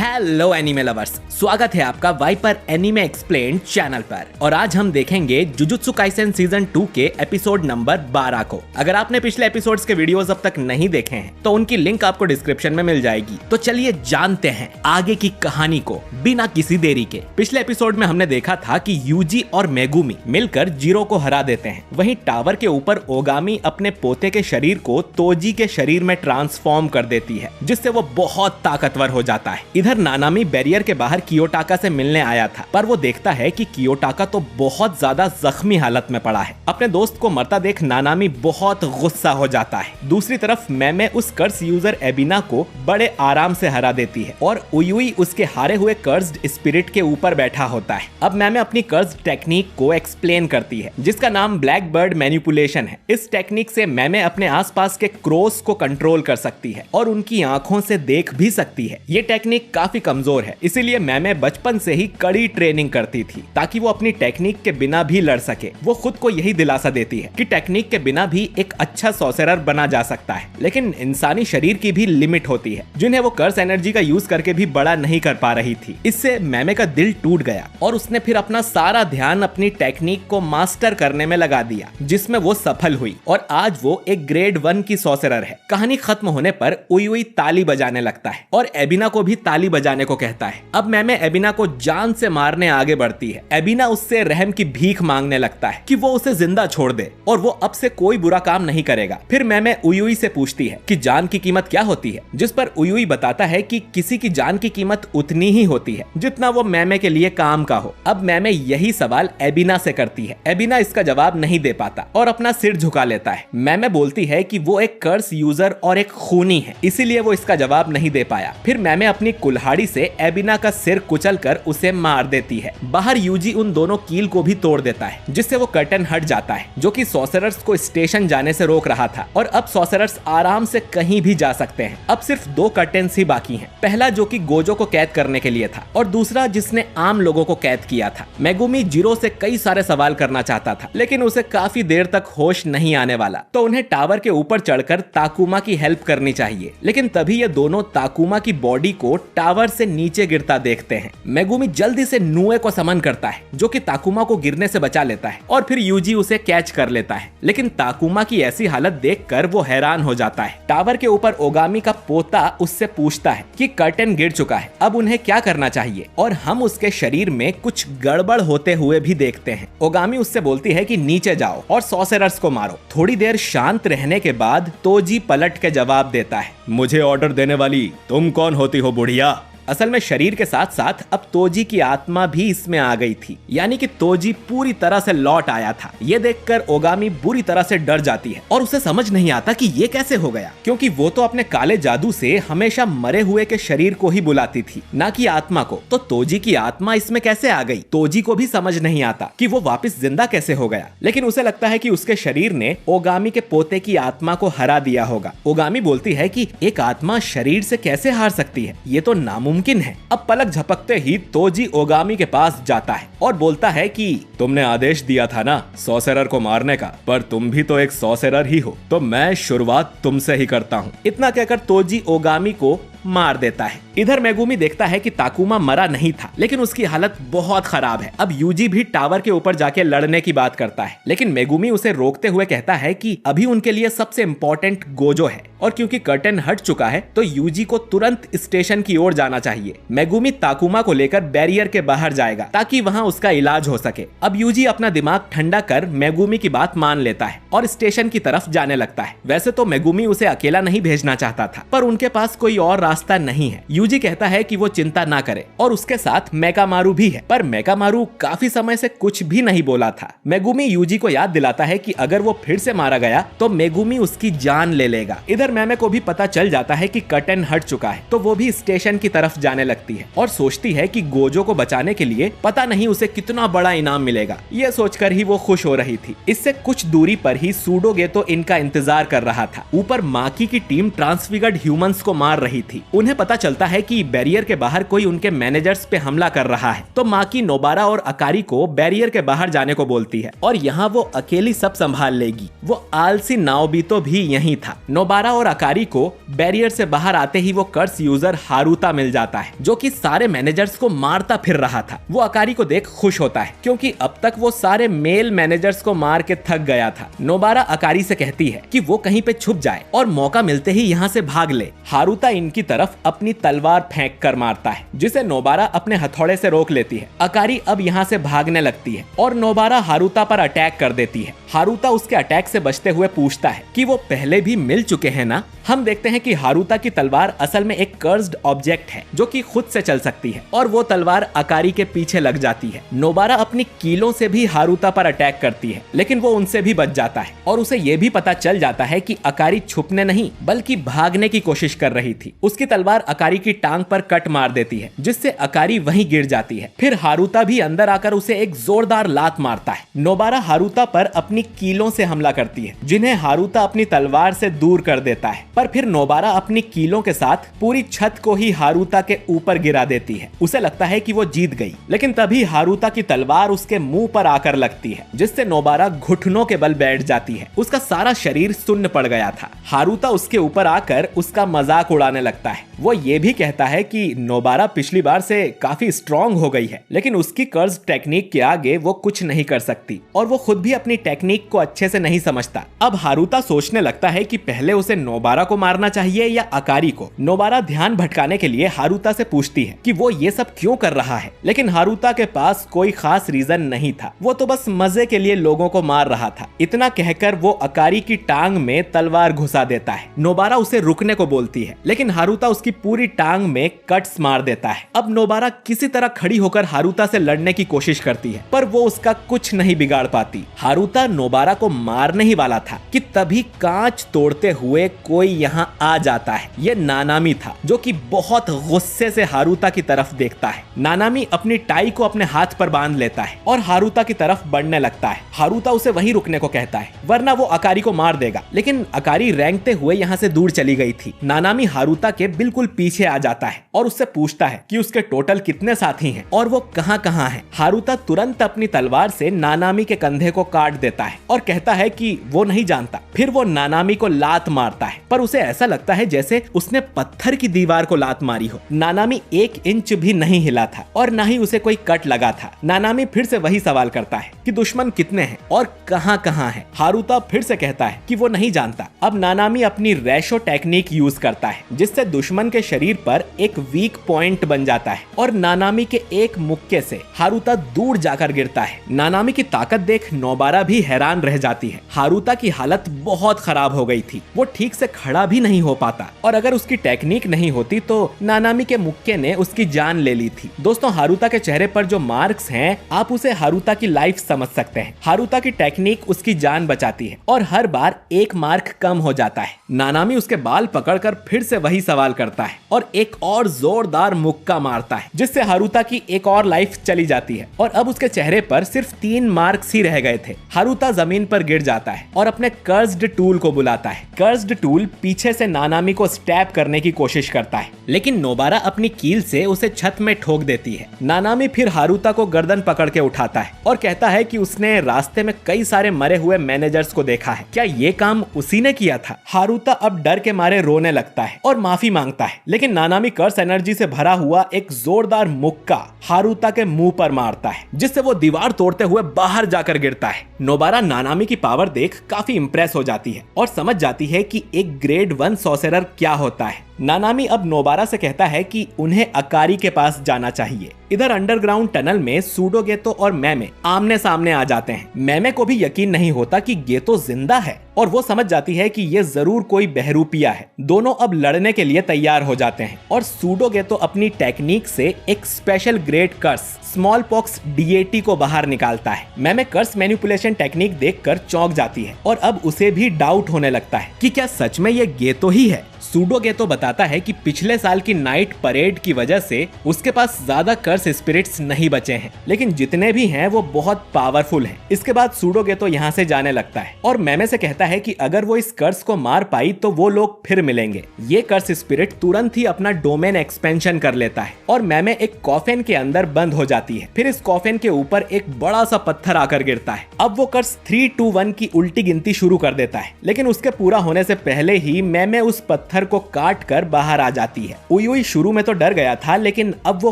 Hello anime lovers, स्वागत है आपका वाइपर एनीमे एक्सप्लेन्ड चैनल पर। और आज हम देखेंगे जुजुत्सु काइसेन सीजन 2 के एपिसोड नंबर 12 को। अगर आपने पिछले एपिसोड्स के वीडियोस अब तक नहीं देखे हैं तो उनकी लिंक आपको डिस्क्रिप्शन में मिल जाएगी। तो चलिए जानते हैं आगे की कहानी को बिना किसी देरी के। पिछले एपिसोड में हमने देखा था कि यूजी और मेगुमी मिलकर जीरो को हरा देते हैं। वहीं टावर के ऊपर ओगामी अपने पोते के शरीर को तोजी के शरीर में ट्रांसफॉर्म कर देती है, जिससे वो बहुत ताकतवर हो जाता है। इधर नानामी बैरियर के बाहर कियोटाका से मिलने आया था, पर वो देखता है कि कियोटाका तो बहुत ज्यादा जख्मी हालत में पड़ा है। अपने दोस्त को मरता देख नानामी बहुत गुस्सा हो जाता है। दूसरी तरफ मैमे उस कर्स यूजर एबिना को बड़े आराम से हरा देती है और उयुई उसके हारे हुए कर्स्ड स्पिरिट के ऊपर बैठा होता है। अब मैमे अपनी कर्स्ड टेक्निक को एक्सप्लेन करती है, जिसका नाम ब्लैक बर्ड मैनिपुलेशन है। इस टेक्निक से मैमे अपने आसपास के क्रोस को कंट्रोल कर सकती है और उनकी आंखों से देख भी सकती है। ये टेक्निक काफी कमजोर है, इसीलिए मैमे बचपन से ही कड़ी ट्रेनिंग करती थी ताकि वो अपनी टेक्निक के बिना भी लड़ सके। वो खुद को यही दिलासा देती है कि टेक्निक के बिना भी एक अच्छा सॉर्सरर बना जा सकता है, लेकिन इंसानी शरीर की भी लिमिट होती है, जिन्हें वो कर्स एनर्जी का यूज करके भी बड़ा नहीं कर पा रही थी। इससे मैमे का दिल टूट गया और उसने फिर अपना सारा ध्यान अपनी टेक्निक को मास्टर करने में लगा दिया, जिसमें वो सफल हुई और आज वो एक ग्रेड 1 की सॉर्सरर है। कहानी खत्म होने पर उयुई ताली बजाने लगता है और एबिना को भी ताली बजाने को कहता है। अब मैमे एबिना को जान से मारने आगे बढ़ती है। एबिना उससे रहम की भीख मांगने लगता है कि वो उसे जिंदा छोड़ दे और वो अब से कोई बुरा काम नहीं करेगा। फिर मैमे उयुई से पूछती है कि जान की कीमत क्या होती है, जिस पर उयुई बताता है कि किसी की जान की कीमत उतनी ही होती है जितना वो मैमे के लिए काम का हो। अब मैमे यही सवाल एबिना से करती है। एबिना इसका जवाब नहीं दे पाता और अपना सिर झुका लेता है। मैमे बोलती है कि वो एक कर्स यूजर और एक खूनी है, इसीलिए वो इसका जवाब नहीं दे पाया। फिर मैमे अपनी कुल्हाड़ी से एबिना का सिर कुचलकर उसे मार देती है। बाहर यूजी उन दोनों कील को भी तोड़ देता है, जिससे वो कर्टन हट जाता है, जो कि सॉर्सरर्स को स्टेशन जाने से रोक रहा था। और अब सॉर्सरर्स आराम से कहीं भी जा सकते हैं। अब सिर्फ 2 कर्टेन्स ही बाकी हैं। पहला जो कि गोजो को कैद करने के लिए था और दूसरा जिसने आम लोगों को कैद किया था। मेगुमी जीरो से कई सारे सवाल करना चाहता था, लेकिन उसे काफी देर तक होश नहीं आने वाला, तो उन्हें टावर के ऊपर चढ़कर ताकुमा की हेल्प करनी चाहिए। लेकिन तभी ये दोनों ताकुमा की बॉडी को टावर से नीचे गिरता देखते हैं। मेगुमी जल्दी से नुए को समन करता है, जो कि ताकुमा को गिरने से बचा लेता है और फिर यूजी उसे कैच कर लेता है। लेकिन ताकुमा की ऐसी हालत देखकर वो हैरान हो जाता है। टावर के ऊपर ओगामी का पोता उससे पूछता है कि कर्टन गिर चुका है, अब उन्हें क्या करना चाहिए, और हम उसके शरीर में कुछ गड़बड़ होते हुए भी देखते हैं। ओगामी उससे बोलती है कि नीचे जाओ और सॉर्सरर्स को मारो। थोड़ी देर शांत रहने के बाद तोजी पलट के जवाब देता है, मुझे ऑर्डर देने वाली तुम कौन होती हो बुढ़िया। असल में शरीर के साथ साथ अब तोजी की आत्मा भी इसमें आ गई थी, यानी कि तोजी पूरी तरह से लौट आया था। ये देखकर ओगामी बुरी तरह से डर जाती है और उसे समझ नहीं आता कि ये कैसे हो गया, क्योंकि वो तो अपने काले जादू से हमेशा मरे हुए के शरीर को ही बुलाती थी, ना कि आत्मा को। तो तोजी की आत्मा इसमें कैसे आ गई? तोजी को भी समझ नहीं आता कि वो वापस जिंदा कैसे हो गया, लेकिन उसे लगता है कि उसके शरीर ने ओगामी के पोते की आत्मा को हरा दिया होगा। ओगामी बोलती है कि एक आत्मा शरीर से कैसे हार सकती है, ये तो नामुमकिन है। अब पलक झपकते ही तोजी ओगामी के पास जाता है और बोलता है कि तुमने आदेश दिया था ना सॉर्सरर को मारने का, पर तुम भी तो एक सॉर्सरर ही हो, तो मैं शुरुआत तुमसे ही करता हूँ। इतना कहकर तोजी ओगामी को मार देता है। इधर मेगुमी देखता है कि ताकुमा मरा नहीं था, लेकिन उसकी हालत बहुत खराब है। अब यूजी भी टावर के ऊपर जाके लड़ने की बात करता है, लेकिन मेगुमी उसे रोकते हुए कहता है कि अभी उनके लिए सबसे इम्पोर्टेंट गोजो है और क्योंकि कर्टन हट चुका है तो यूजी को तुरंत स्टेशन की ओर जाना चाहिए। मेगुमी ताकुमा को लेकर बैरियर के बाहर जाएगा ताकि वहां उसका इलाज हो सके। अब यूजी अपना दिमाग ठंडा कर मेगुमी की बात मान लेता है और स्टेशन की तरफ जाने लगता है। वैसे तो मेगुमी उसे अकेला नहीं भेजना चाहता था, पर उनके पास कोई और रास्ता नहीं है। यूजी कहता है कि वो चिंता ना करे और उसके साथ मेकामारू भी है, पर मेकामारू काफी समय से कुछ भी नहीं बोला था। मेगुमी यूजी को याद दिलाता है कि अगर वो फिर से मारा गया तो मेगुमी उसकी जान ले लेगा। इधर मैमे को भी पता चल जाता है कि कर्टन हट चुका है, तो वो भी स्टेशन की तरफ जाने लगती है और सोचती है कि गोजो को बचाने के लिए पता नहीं उसे कितना बड़ा इनाम मिलेगा। ये सोचकर ही वो खुश हो रही थी। इससे कुछ दूरी पर ही सूडोगे तो इनका इंतजार कर रहा था। ऊपर माकी की टीम ट्रांसफिगर्ड ह्यूमंस को मार रही थी। उन्हें पता चलता है कि बैरियर के बाहर कोई उनके मैनेजर्स पे हमला कर रहा है। तो माकी नोबारा और अकारी को बैरियर के बाहर जाने को बोलती है और यहाँ वो अकेली सब संभाल लेगी। वो आलसी नाओबितो भी यहीं था। नोबारा और अकारी को बैरियर से बाहर आते ही वो कर्स यूजर हारुता मिल जाता है, जो कि सारे मैनेजर्स को मारता फिर रहा था। वो अकारी को देख खुश होता है क्योंकि अब तक वो सारे मेल मैनेजर्स को मार के थक गया था। नोबारा अकारी से कहती है कि वो कहीं पे छुप जाए और मौका मिलते ही यहाँ से भाग ले। हारुता इनकी तरफ अपनी तलवार फेंक कर मारता है, जिसे नोबारा अपने हथौड़े से रोक लेती है। अकारी अब यहाँ से भागने लगती है और नोबारा हारुता पर अटैक कर देती है। हारुता उसके अटैक से बचते हुए पूछता है कि वो पहले भी मिल चुके हैं ना। हम देखते हैं कि हारुता की तलवार असल में एक कर्स्ड ऑब्जेक्ट है जो कि खुद से चल सकती है और वो तलवार अकारी के पीछे लग जाती है। नोबारा अपनी कीलों से भी हारुता पर अटैक करती है, लेकिन वो उनसे भी बच जाता है और उसे ये भी पता चल जाता है कि अकारी छुपने नहीं बल्कि भागने की कोशिश कर रही थी। उसकी तलवार अकारी की टांग पर कट मार देती है, जिससे अकारी वहीं गिर जाती है। फिर हारुता भी अंदर आकर उसे एक जोरदार लात मारता है। नोबारा हारुता पर अपनी कीलों से हमला करती है, जिन्हें हारुता अपनी तलवार से दूर कर देता है, पर फिर नोबारा अपनी कीलों के साथ पूरी छत को ही हारुता के ऊपर गिरा देती है। उसे लगता है कि वो जीत गई, लेकिन तभी हारुता की तलवार उसके मुंह पर आकर लगती है, जिससे नोबारा घुटनों के बल बैठ जाती है। उसका सारा शरीर सुन्न पड़ गया था। हारुता उसके ऊपर आकर उसका मजाक उड़ाने लगता है। वो ये भी कहता है कि नोबारा पिछली बार से काफी स्ट्रॉन्ग हो गई है, लेकिन उसकी कर्ज टेक्निक के आगे वो कुछ नहीं कर सकती और वो खुद भी अपनी टेक्निक को अच्छे से नहीं समझता। अब हारुता सोचने लगता है कि पहले उसे नोबारा को मारना चाहिए या अकारी को। नोबारा ध्यान भटकाने के लिए हारुता से पूछती है कि वो ये सब क्यों कर रहा है, लेकिन हारुता के पास कोई खास रीजन नहीं था। वो तो बस मजे के लिए लोगों को मार रहा था। इतना कहकर वो अकारी की टांग में तलवार घुसा देता है। नोबारा उसे रुकने को बोलती है, लेकिन हारुता उसकी पूरी टांग में कट्स मार देता है। अब नोबारा किसी तरह खड़ी होकर हारुता से लड़ने की कोशिश करती है, पर वो उसका कुछ नहीं बिगाड़ पाती। हारुता नोबारा को मारने ही वाला था कि तभी कांच तोड़ते हुए कोई यहाँ आ जाता है। ये नानामी था, जो कि बहुत गुस्से से हारुता की तरफ देखता है। नानामी अपनी टाई को अपने हाथ पर बांध लेता है और हारुता की तरफ बढ़ने लगता है। हारुता उसे वहीं रुकने को कहता है, वरना वो अकारी को मार देगा, लेकिन अकारी रेंगते हुए यहाँ से दूर चली गई थी। नानामी हारुता के बिल्कुल पीछे आ जाता है और उससे पूछता है कि उसके टोटल कितने साथी हैं और वो कहाँ हैं। हारुता तुरंत अपनी तलवार से नानामी के कंधे को काट देता है और कहता है कि वो नहीं जानता। फिर वो नानामी को लात मारता है, पर उसे ऐसा लगता है जैसे उसने पत्थर की दीवार को लात मारी हो। नानामी 1 इंच भी नहीं हिला था और न ही उसे कोई कट लगा था। नानामी फिर से वही सवाल करता है कि दुश्मन कितने हैं और कहाँ हैं। हारुता फिर से कहता है कि वो नहीं जानता। अब नानामी अपनी रेशो टेक्निक यूज करता है, जिससे दुश्मन के शरीर पर एक वीक पॉइंट बन जाता है और नानामी के एक मुक्के से हारुता दूर जाकर गिरता है। नानामी की ताकत देख नोबारा भी हैरान रह जाती है। हारुता की हालत बहुत खराब हो गई थी। वो ठीक से खड़ा भी नहीं हो पाता और अगर उसकी टेक्निक नहीं होती तो नानामी के मुक्के ने उसकी जान ले ली थी। दोस्तों, हारुता के चेहरे पर जो मार्क्स हैं, आप उसे हारुता की लाइफ समझ सकते हैं। हारुता की टेक्निक उसकी जान बचाती है और हर बार एक मार्क कम हो जाता है। नानामी उसके बाल पकड़कर फिर से वही सवाल करता है और एक और जोरदार मुक्का मारता है, जिससे हारुता की एक और लाइफ चली जाती है और अब उसके चेहरे पर सिर्फ 3 मार्क्स ही रह गए थे। हारुता जमीन पर गिर जाता है और अपने कर्स्ड टूल को बुलाता है। कर्स्ड टूल पीछे से नानामी को स्टैब करने की कोशिश करता है, लेकिन नोबारा अपनी कील से उसे छत में ठोक देती है। नानामी फिर हारुता को गर्दन पकड़ के उठाता है और कहता है कि उसने रास्ते में कई सारे मरे हुए मैनेजर्स को देखा है। क्या ये काम उसी ने किया था? हारुता अब डर के मारे रोने लगता है और माफी मांगता है, लेकिन नानामी कर्स एनर्जी से भरा हुआ एक जोरदार मुक्का हारुता के मुंह पर मारता है, जिससे वो दीवार तोड़ते हुए बाहर जाकर गिरता है। नोबारा नानामी की पावर देख काफी इंप्रेस हो जाती है और समझ जाती है कि एक ग्रेड 1 सॉर्सरर क्या होता है। नानामी अब नोबारा से कहता है कि उन्हें अकारी के पास जाना चाहिए। इधर अंडरग्राउंड टनल में सूडो गेतो और मैमे आमने सामने आ जाते हैं। मैमे को भी यकीन नहीं होता कि गेतो जिंदा है और वो समझ जाती है कि ये जरूर कोई बहरूपिया है। दोनों अब लड़ने के लिए तैयार हो जाते हैं और सूडो गेतो अपनी टेक्निक से एक स्पेशल ग्रेड कर्स स्मॉल पॉक्स डीएटी को बाहर निकालता है। मैमे कर्स मैनिपुलेशन टेक्निक देखकर चौंक जाती है और अब उसे भी डाउट होने लगता है कि क्या सच में ये गेतो ही है। सूडोगेतो बताता है कि पिछले साल की नाइट परेड की वजह से उसके पास ज्यादा कर्स स्पिरिट्स नहीं बचे हैं, लेकिन जितने भी हैं वो बहुत पावरफुल हैं। इसके बाद सूडोगेतो यहाँ से जाने लगता है और मैमे से कहता है कि अगर वो इस कर्स को मार पाई तो वो लोग फिर मिलेंगे। ये कर्स स्पिरिट तुरंत ही अपना डोमेन एक्सपेंशन कर लेता है और मैमे एक कॉफिन के अंदर बंद हो जाती है। फिर इस कॉफिन के ऊपर एक बड़ा सा पत्थर आकर गिरता है। अब वो कर्स 3, 2, 1 की उल्टी गिनती शुरू कर देता है, लेकिन उसके पूरा होने से पहले ही मैमे उस पत्थर को काट कर बाहर आ जाती है। उई शुरू में तो डर गया था, लेकिन अब वो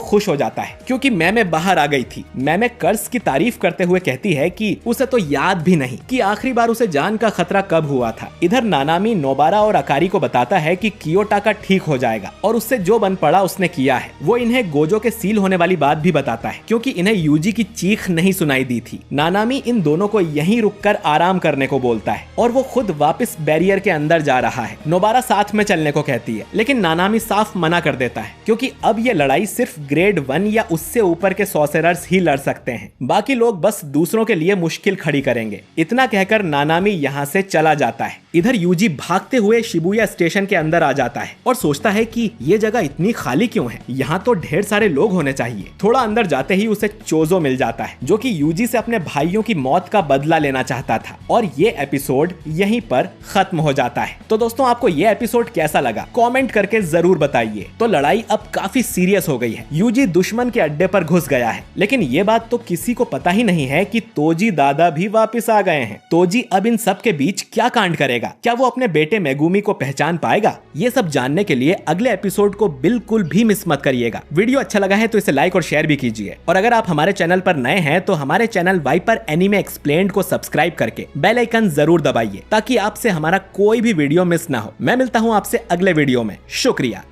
खुश हो जाता है क्योंकि मैमे बाहर आ गई थी। मैमे कर्स की तारीफ करते हुए कहती है कि उसे तो याद भी नहीं कि आखिरी बार उसे जान का खतरा कब हुआ था। इधर नानामी नोबारा और अकारी को बताता है कि कियोटाका ठीक हो जाएगा और उससे जो बन पड़ा उसने किया है। वो इन्हें गोजो के सील होने वाली बात भी बताता है क्योंकि इन्हें यूजी की चीख नहीं सुनाई दी थी। नानामी इन दोनों को यहीं रुककर आराम करने को बोलता है और वो खुद वापस बैरियर के अंदर जा रहा है। नोबारा साथ में चलने को कहती है, लेकिन नानामी साफ मना कर देता है क्योंकि अब ये लड़ाई सिर्फ ग्रेड 1 या उससे ऊपर के सॉर्सरर्स ही लड़ सकते हैं, बाकी लोग बस दूसरों के लिए मुश्किल खड़ी करेंगे। इतना कहकर नानामी यहाँ से चला जाता है। इधर यूजी भागते हुए शिबुया स्टेशन के अंदर आ जाता है और सोचता है कि ये जगह इतनी खाली क्यों है, यहाँ तो ढेर सारे लोग होने चाहिए। थोड़ा अंदर जाते ही उसे चोजो मिल जाता है जो कि यूजी से अपने भाइयों की मौत का बदला लेना चाहता था और ये एपिसोड यहीं पर खत्म हो जाता है। तो दोस्तों, आपको ये एपिसोड कैसा लगा कमेंट करके जरूर बताइए। तो लड़ाई अब काफी सीरियस हो गई है, यूजी दुश्मन के अड्डे पर घुस गया है, लेकिन ये बात तो किसी को पता ही नहीं है कि तोजी दादा भी वापस आ गए हैं। तोजी अब इन सब के बीच क्या कांड करेगा, क्या वो अपने बेटे मेगुमी को पहचान पाएगा? ये सब जानने के लिए अगले एपिसोड को बिल्कुल भी मिस मत करिएगा। वीडियो अच्छा लगा है तो इसे लाइक और शेयर भी कीजिए और अगर आप हमारे चैनल पर नए हैं तो हमारे चैनल वाइपर एनीमे एक्सप्लेन्ड को सब्सक्राइब करके बेल आइकन जरूर दबाइए ताकि आपसे हमारा कोई भी वीडियो मिस ना हो। मैं मिलता हूँ आपसे अगले वीडियो में। शुक्रिया।